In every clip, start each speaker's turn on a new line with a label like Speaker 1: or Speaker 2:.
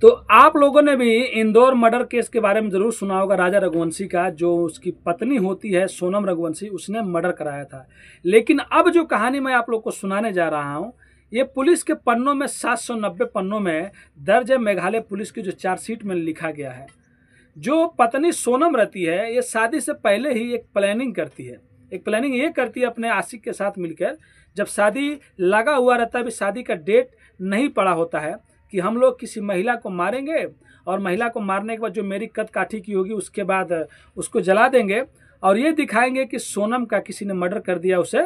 Speaker 1: तो आप लोगों ने भी इंदौर मर्डर केस के बारे में जरूर सुना होगा। राजा रघुवंशी का जो उसकी पत्नी होती है सोनम रघुवंशी, उसने मर्डर कराया था। लेकिन अब जो कहानी मैं आप लोग को सुनाने जा रहा हूँ, ये पुलिस के पन्नों में 790 पन्नों में दर्ज है। मेघालय पुलिस की जो चार्जशीट में लिखा गया है, जो पत्नी सोनम रहती है ये शादी से पहले ही एक प्लानिंग करती है। एक प्लानिंग ये करती है अपने आशिक के साथ मिलकर, जब शादी लगा हुआ रहता है, अभी शादी का डेट नहीं पड़ा होता है, कि हम लोग किसी महिला को मारेंगे और महिला को मारने के बाद जो मेरी कद काठी की होगी उसके बाद उसको जला देंगे और ये दिखाएंगे कि सोनम का किसी ने मर्डर कर दिया, उसे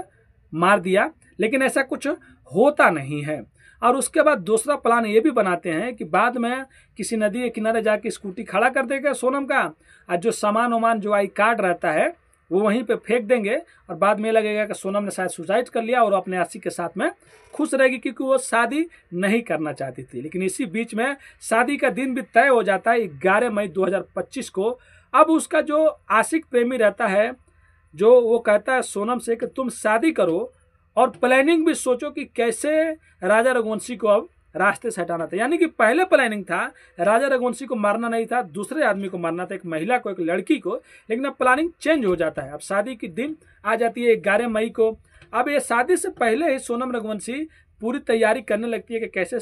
Speaker 1: मार दिया। लेकिन ऐसा कुछ होता नहीं है। और उसके बाद दूसरा प्लान ये भी बनाते हैं कि बाद में किसी नदी के किनारे जाके स्कूटी खड़ा कर देगा सोनम का, और जो सामान वामान जो आई कार्ड रहता है वो वहीं पे फेंक देंगे और बाद में लगेगा कि सोनम ने शायद सुसाइड कर लिया और अपने आशिक के साथ में खुश रहेगी, क्योंकि वो शादी नहीं करना चाहती थी। लेकिन इसी बीच में शादी का दिन भी तय हो जाता है 11 मई 2025 को। अब उसका जो आशिक प्रेमी रहता है, जो वो कहता है सोनम से कि तुम शादी करो और प्लानिंग भी सोचो कि कैसे राजा रघुवंशी को अब रास्ते से हटाना था। यानी कि पहले प्लानिंग था राजा रघुवंशी को मारना नहीं था, दूसरे आदमी को मारना था, एक महिला को, एक लड़की को। लेकिन अब प्लानिंग चेंज हो जाता है। अब शादी की दिन आ जाती है 11 मई को। अब ये शादी से पहले ही सोनम रघुवंशी पूरी तैयारी करने लगती है कि कैसे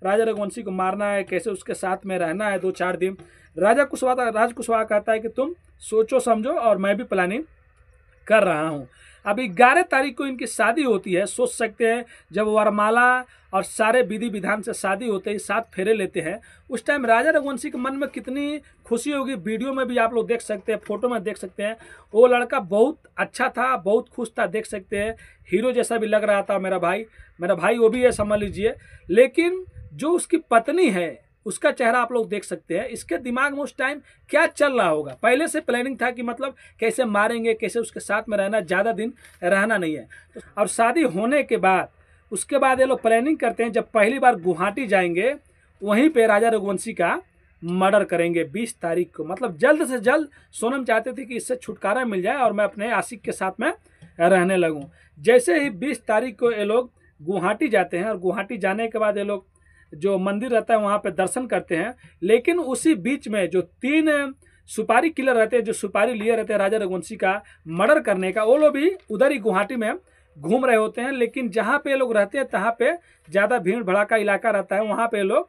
Speaker 1: राजा रघुवंशी को मारना है, कैसे उसके साथ में रहना है 2-4 दिन। राज कुशवाहा कहता है कि तुम सोचो समझो और मैं भी प्लानिंग कर रहा हूँ। अब 11 तारीख को इनकी शादी होती है। सोच सकते हैं जब वरमाला और सारे विधि विधान से शादी होते ही 7 फेरे लेते हैं, उस टाइम राजा रघुवंशी के मन में कितनी खुशी होगी। वीडियो में भी आप लोग देख सकते हैं, फोटो में देख सकते हैं। वो लड़का बहुत अच्छा था, बहुत खुश था, देख सकते हैं हीरो जैसा भी लग रहा था। मेरा भाई वो भी है, समझ लीजिए। लेकिन जो उसकी पत्नी है उसका चेहरा आप लोग देख सकते हैं। इसके दिमाग में उस टाइम क्या चल रहा होगा। पहले से प्लानिंग था कि मतलब कैसे मारेंगे, कैसे उसके साथ में रहना, ज़्यादा दिन रहना नहीं है। और शादी होने के बाद उसके बाद ये लोग प्लानिंग करते हैं जब पहली बार गुवाहाटी जाएंगे वहीं पे राजा रघुवंशी का मर्डर करेंगे 20 तारीख को। मतलब जल्द से जल्द सोनम चाहते थे कि इससे छुटकारा मिल जाए और मैं अपने आशिक के साथ में रहने लगूं। जैसे ही 20 तारीख को ये लोग गुवाहाटी जाते हैं और गुवाहाटी जाने के बाद ये लोग जो मंदिर रहता है वहाँ पे दर्शन करते हैं। लेकिन उसी बीच में जो 3 सुपारी किलर रहते हैं, जो सुपारी लिए रहते हैं राजा रघुवंशी का मर्डर करने का, वो लोग भी उधर ही गुवाहाटी में घूम रहे होते हैं। लेकिन जहाँ पे लोग रहते हैं तहाँ पे ज़्यादा भीड़ भड़ाका इलाका रहता है, वहाँ पे लोग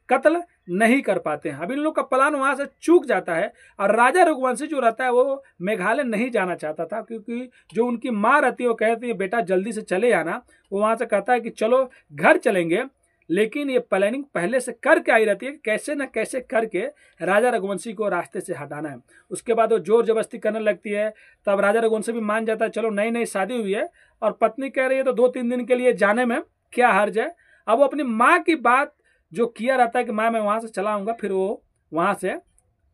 Speaker 1: कत्ल नहीं कर पाते हैं। अब इन लोग का प्लान वहाँ से चूक जाता है और राजा रघुवंशी जो रहता है वो मेघालय नहीं जाना चाहता था, क्योंकि जो उनकी माँ रहती है वो कहती है बेटा जल्दी से चले आना। वो वहाँ से कहता है कि चलो घर चलेंगे। लेकिन ये प्लानिंग पहले से करके आई रहती है कि कैसे न कैसे करके राजा रघुवंशी को रास्ते से हटाना है। उसके बाद वो जोर जबरदस्ती करने लगती है, तब राजा रघुवंशी भी मान जाता है। चलो नई नई शादी हुई है और पत्नी कह रही है तो 2-3 दिन के लिए जाने में क्या हर्ज है। अब वो अपनी माँ की बात जो किया रहता है कि माँ मैं वहाँ से चला आऊँगा, फिर वो वहाँ से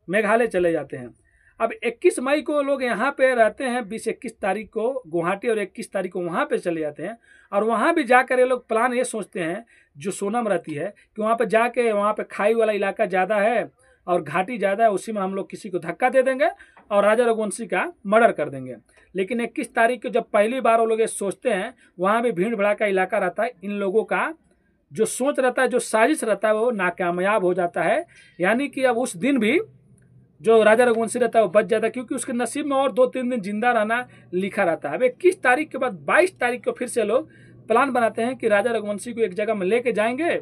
Speaker 1: मेघालय चले जाते हैं। अब 21 मई को लोग यहाँ पे रहते हैं, 20-21 तारीख को गुवाहाटी और 21 तारीख को वहाँ पे चले जाते हैं। और वहाँ भी जाकर ये लोग प्लान ये सोचते हैं, जो सोनम रहती है, कि वहाँ पे जाके वहाँ पे खाई वाला इलाका ज़्यादा है और घाटी ज़्यादा है, उसी में हम लोग किसी को धक्का दे देंगे और राजा रघुवंशी का मर्डर कर देंगे। लेकिन 21 तारीख को जब पहली बार वो लोग ये सोचते हैं, वहाँ भी भीड़ भड़ाका इलाका रहता है। इन लोगों का जो सोच रहता है, जो साजिश रहता है, वो नाकामयाब हो जाता है। यानी कि अब उस दिन भी जो राजा रघुवंशी रहता है वो बच जाता है, क्योंकि उसके नसीब में और 2-3 दिन जिंदा रहना लिखा रहता है। अब 21 तारीख के बाद 22 तारीख को फिर से लोग प्लान बनाते हैं कि राजा रघुवंशी को एक जगह में लेके जाएंगे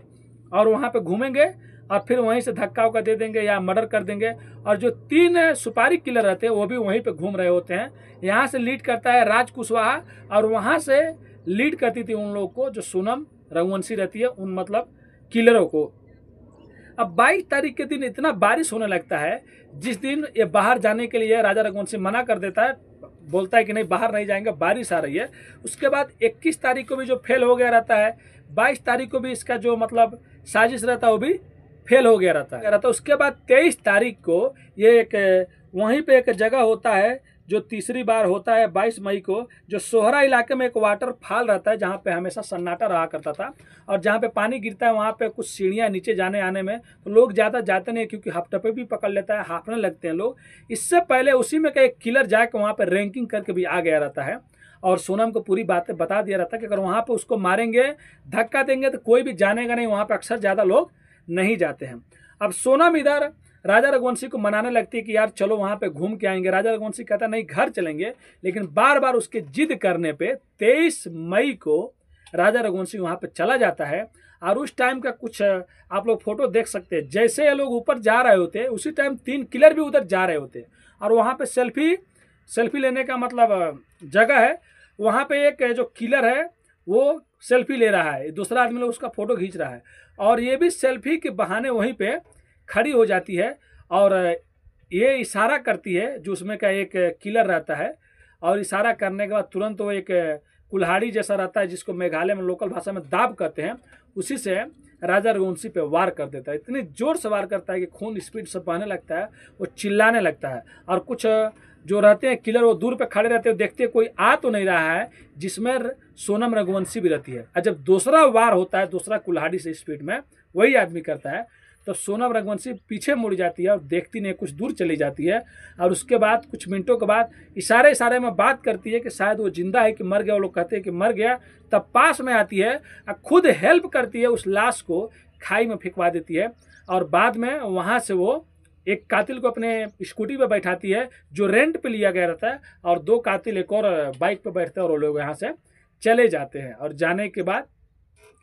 Speaker 1: और वहाँ पे घूमेंगे और फिर वहीं से धक्का उक्का दे देंगे या मर्डर कर देंगे। और जो 3 सुपारी किलर रहते हैं वो भी वहीं पे घूम रहे होते हैं। यहाँ से लीड करता है राज कुशवाहा और वहाँ से लीड करती थी उन लोगों को जो सोनम रघुवंशी रहती है, उन मतलब किलरों को। अब 22 तारीख के दिन इतना बारिश होने लगता है, जिस दिन ये बाहर जाने के लिए राजा रघुवंशी मना कर देता है, बोलता है कि नहीं बाहर नहीं जाएंगे, बारिश आ रही है। उसके बाद 21 तारीख को भी जो फेल हो गया रहता है, 22 तारीख को भी इसका जो मतलब साजिश रहता है वो भी फेल हो गया रहता है। उसके बाद 23 तारीख को ये एक वहीं पे एक जगह होता है जो तीसरी बार होता है 22 मई को, जो सोहरा इलाके में एक वाटरफॉल रहता है जहाँ पे हमेशा सन्नाटा रहा करता था और जहाँ पे पानी गिरता है वहाँ पे कुछ सीढ़ियाँ नीचे जाने आने में तो लोग ज़्यादा जाते नहीं, क्योंकि हफ्टपे भी पकड़ लेता है, हाँफने लगते हैं लोग। इससे पहले उसी में का एक किलर जाके वहाँ पर रैंकिंग करके भी आ गया रहता है और सोनम को पूरी बातें बता दिया रहता है कि अगर वहाँ पर उसको मारेंगे, धक्का देंगे तो कोई भी जानेगा नहीं, वहाँ पर अक्सर ज़्यादा लोग नहीं जाते हैं। अब सोनम इधर राजा रघुवंशी को मनाने लगती है कि यार चलो वहाँ पे घूम के आएंगे। राजा रघुवंशी कहता नहीं घर चलेंगे, लेकिन बार बार उसके जिद करने पे 23 मई को राजा रघुवंशी वहाँ पे चला जाता है। और उस टाइम का कुछ आप लोग फोटो देख सकते हैं। जैसे ये लोग ऊपर जा रहे होते हैं उसी टाइम 3 किलर भी उधर जा रहे होते हैं, और वहाँ पे सेल्फी लेने का मतलब जगह है। वहाँ पे एक जो किलर है वो सेल्फी ले रहा है, दूसरा आदमी लोग उसका फोटो खींच रहा है, और ये भी सेल्फी के बहाने वहीं पे खड़ी हो जाती है और ये इशारा करती है, जो उसमें का एक किलर रहता है, और इशारा करने के बाद तुरंत वो एक कुल्हाड़ी जैसा रहता है जिसको मेघालय में लोकल भाषा में दाब कहते हैं, उसी से राजा रघुवंशी पे वार कर देता है। इतनी जोर से वार करता है कि खून स्पीड से बहने लगता है, वो चिल्लाने लगता है। और कुछ जो रहते हैं किलर वो दूर पे खड़े रहते हैं, देखते हैं कोई आ तो नहीं रहा है, जिसमें सोनम रघुवंशी भी रहती है। और जब दूसरा वार होता है, दूसरा कुल्हाड़ी से स्पीड में वही आदमी करता है, तो सोनम रघुवंशी पीछे मुड़ जाती है और देखती नहीं, कुछ दूर चली जाती है। और उसके बाद कुछ मिनटों के बाद इशारे में बात करती है कि शायद वो जिंदा है कि मर गया। वो लोग कहते हैं कि मर गया। तब पास में आती है और खुद हेल्प करती है, उस लाश को खाई में फेंकवा देती है। और बाद में वहाँ से वो एक कातिल को अपने स्कूटी पे बैठाती है जो रेंट पे लिया गया रहता है, और 2 कातिल एक और बाइक पे बैठते हैं, और वो लोग यहाँ से चले जाते हैं। और जाने के बाद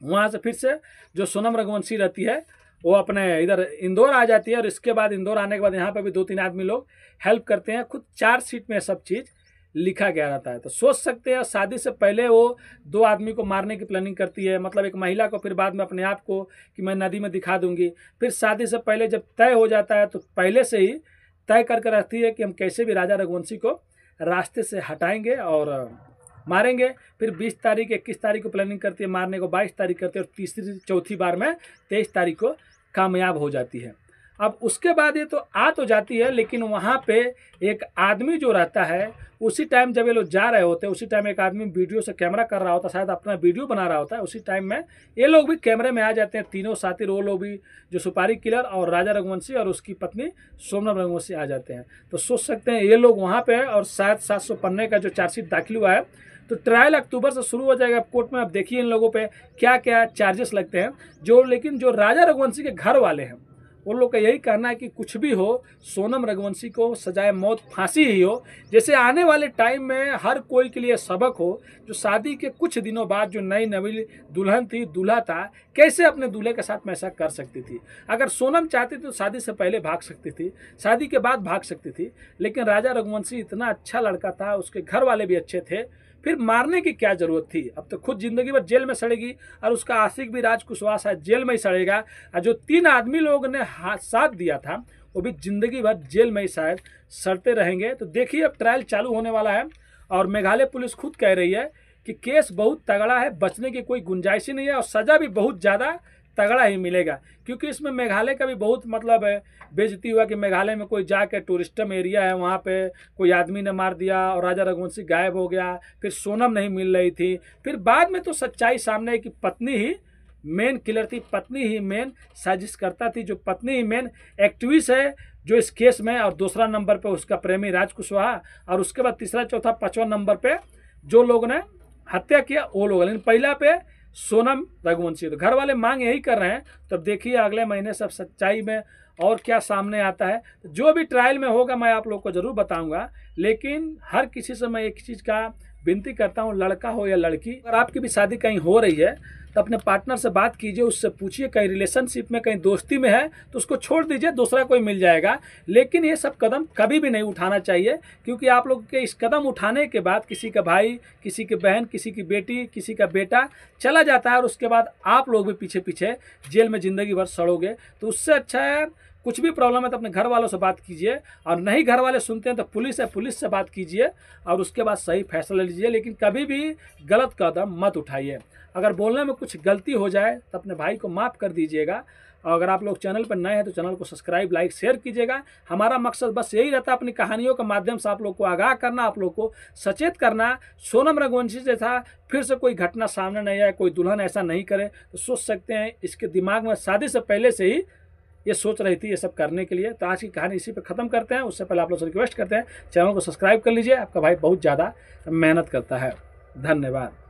Speaker 1: वहाँ से फिर से जो सोनम रघुवंशी रहती है वो अपने इधर इंदौर आ जाती है। और इसके बाद इंदौर आने के बाद यहाँ पे भी 2-3 आदमी लोग हेल्प करते हैं। खुद चार्जशीट में सब चीज़ लिखा गया रहता है। तो सोच सकते हैं शादी से पहले वो 2 आदमी को मारने की प्लानिंग करती है, मतलब एक महिला को, फिर बाद में अपने आप को कि मैं नदी में दिखा दूंगी। फिर शादी से पहले जब तय हो जाता है तो पहले से ही तय करके रखती है कि हम कैसे भी राजा रघुवंशी को रास्ते से हटाएंगे और मारेंगे। फिर 20 तारीख 21 तारीख को प्लानिंग करती है मारने को, 22 तारीख करती है, और तीसरी चौथी बार में 23 तारीख को कामयाब हो जाती है। अब उसके बाद ये तो आ तो जाती है, लेकिन वहाँ पे एक आदमी जो रहता है, उसी टाइम जब ये लोग जा रहे होते हैं, उसी टाइम एक आदमी वीडियो से कैमरा कर रहा होता है, शायद अपना वीडियो बना रहा होता है। उसी टाइम में ये लोग भी कैमरे में आ जाते हैं, तीनों साथी, वो लोग भी, जो सुपारी किलर और राजा रघुवंशी और उसकी पत्नी सोनम रघुवंशी आ जाते हैं। तो सोच सकते हैं ये लोग वहाँ पे, और शायद 700 पन्ने का जो चार्जशीट दाखिल हुआ है, तो ट्रायल अक्टूबर से शुरू हो जाएगा कोर्ट में। अब देखिए इन लोगों पे क्या क्या चार्जेस लगते हैं। लेकिन जो राजा रघुवंशी के घर वाले हैं, उन लोग का यही कहना है कि कुछ भी हो, सोनम रघुवंशी को सजाए मौत फांसी ही हो, जैसे आने वाले टाइम में हर कोई के लिए सबक हो। जो शादी के कुछ दिनों बाद जो नई नवी दुल्हन थी, दूल्हा था, कैसे अपने दूल्हे के साथ में ऐसा कर सकती थी। अगर सोनम चाहती थी तो शादी से पहले भाग सकती थी, शादी के बाद भाग सकती थी, लेकिन राजा रघुवंशी इतना अच्छा लड़का था, उसके घर वाले भी अच्छे थे, फिर मारने की क्या जरूरत थी। अब तो खुद जिंदगी भर जेल में सड़ेगी, और उसका आशिक भी राज कुशवाहा शायद जेल में ही सड़ेगा, और जो 3 आदमी लोगों ने साथ दिया था वो भी जिंदगी भर जेल में ही शायद सड़ते रहेंगे। तो देखिए अब ट्रायल चालू होने वाला है, और मेघालय पुलिस खुद कह रही है कि केस बहुत तगड़ा है, बचने की कोई गुंजाइश ही नहीं है, और सज़ा भी बहुत ज़्यादा तगड़ा ही मिलेगा। क्योंकि इसमें मेघालय का भी बहुत मतलब बेइज्जती हुआ कि मेघालय में कोई जाके टूरिस्टम एरिया है, वहाँ पे कोई आदमी ने मार दिया और राजा रघुवंशी गायब हो गया, फिर सोनम नहीं मिल रही थी। फिर बाद में तो सच्चाई सामने है कि पत्नी ही मेन किलर थी, पत्नी ही मेन साजिशकर्ता थी, जो पत्नी ही मेन एक्टिविस्ट है जो इस केस में, और दूसरा नंबर पे उसका प्रेमी राज कुशवाहा, और उसके बाद तीसरा चौथा 5वां नंबर पे जो लोग ने हत्या किया वो लोग, लेकिन पहला पे सोनम रघुवंशी। तो घर वाले मांग यही कर रहे हैं। तब देखिए अगले महीने सब सच्चाई में और क्या सामने आता है। जो भी ट्रायल में होगा मैं आप लोग को ज़रूर बताऊंगा, लेकिन हर किसी से मैं एक चीज़ का विनती करता हूँ, लड़का हो या लड़की, अगर आपकी भी शादी कहीं हो रही है तो अपने पार्टनर से बात कीजिए, उससे पूछिए, कहीं रिलेशनशिप में, कहीं दोस्ती में है तो उसको छोड़ दीजिए, दूसरा कोई मिल जाएगा। लेकिन ये सब कदम कभी भी नहीं उठाना चाहिए, क्योंकि आप लोग के इस कदम उठाने के बाद किसी का भाई, किसी की बहन, किसी की बेटी, किसी का बेटा चला जाता है, और उसके बाद आप लोग भी पीछे पीछे जेल में ज़िंदगी भर सड़ोगे। तो उससे अच्छा है, कुछ भी प्रॉब्लम है तो अपने घर वालों से बात कीजिए, और नहीं घर वाले सुनते हैं तो पुलिस है, पुलिस से बात कीजिए, और उसके बाद सही फैसला लीजिए। लेकिन कभी भी गलत कदम मत उठाइए। अगर बोलने में कुछ गलती हो जाए तो अपने भाई को माफ़ कर दीजिएगा। और अगर आप लोग चैनल पर नए हैं तो चैनल को सब्सक्राइब, लाइक, शेयर कीजिएगा। हमारा मकसद बस यही रहता है, अपनी कहानियों के माध्यम से आप लोग को आगाह करना, आप लोग को सचेत करना। सोनम रघुवंशी जैसा फिर से कोई घटना सामने नहीं आए, कोई दुल्हन ऐसा नहीं करे। तो सोच सकते हैं इसके दिमाग में शादी से पहले से ही ये सोच रही थी ये सब करने के लिए। तो आज की कहानी इसी पे ख़त्म करते हैं। उससे पहले आप लोग से रिक्वेस्ट करते हैं, चैनल को सब्सक्राइब कर लीजिए। आपका भाई बहुत ज़्यादा मेहनत करता है। धन्यवाद।